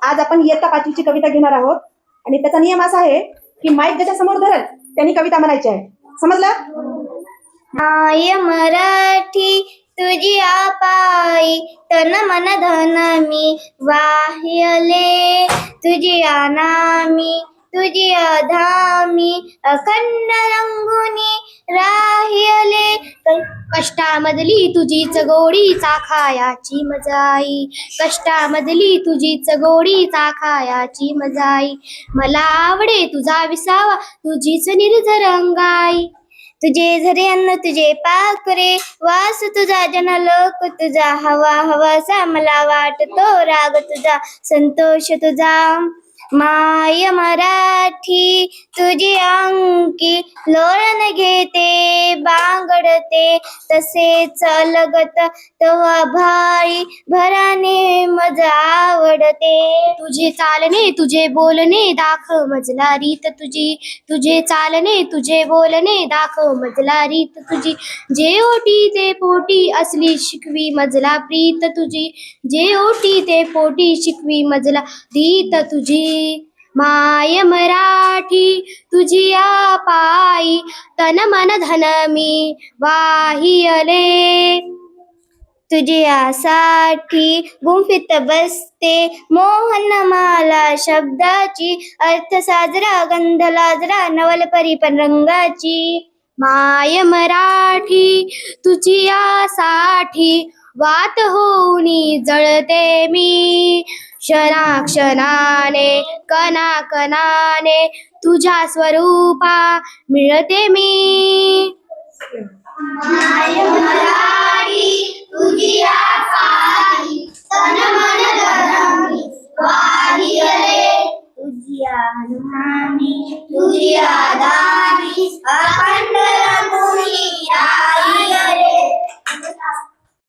आज आपण इयत्ता 5वीची कविता घेणार आहोत आणि त्याचा नियम असा आहे की माईक ज्याच्या समोर धरल त्यांनी कविता म्हणायची आहे. समजलं? माय मराठी तुझी आपाई तन मन धन मी वाह्यले तुझी अनामी तुझी अधामी अखंड रंगुनी राह्यले कष्टामधली तुझीच गोडी चाखायाची मजाई कष्टामधली तुझीच गोडी चाखायाची मजाई मला आवडे तुझा विसावा तुझीच निर्झर अंगाई तुझे झरे अन्न तुझे पाखरे वास तुझा जनलोक तुझा हवा हवासा मला वाटतो राग तुझा संतोष तुझा माय मराठी तुझी अंकी लोळण घेते बांगडते तसेच लगत तवा भाई भराने मजा आवडते तुझे चालणे तुझे बोलणे दाखव मजला रीत तुझी तुझे चालणे तुझे बोलणे दाखव मजला रीत तुझी जे ओटी ते पोटी असली शिकवी मजला प्रीत तुझी जे ओटी ते पोटी शिकवी मजला रीत तुझी माय मराठी तुझी आपाई तन मन धन मी वाहियले तुझ्यासाठी गुंफित बसते मोहनमाला शब्दाची अर्थ साजरा गंध लाजरा नवल परिपन रंगाची माय मराठी तुझ्यासाठी वात होऊनी जळते मी क्षणाक्षणाने कणाकणाने तुझ्या स्वरूपा मिळते मी माय मराठी तुझी आपाई तन मन धन मी वाहियले तुझी अनामी तुझी अधामी अखंड रंगुनी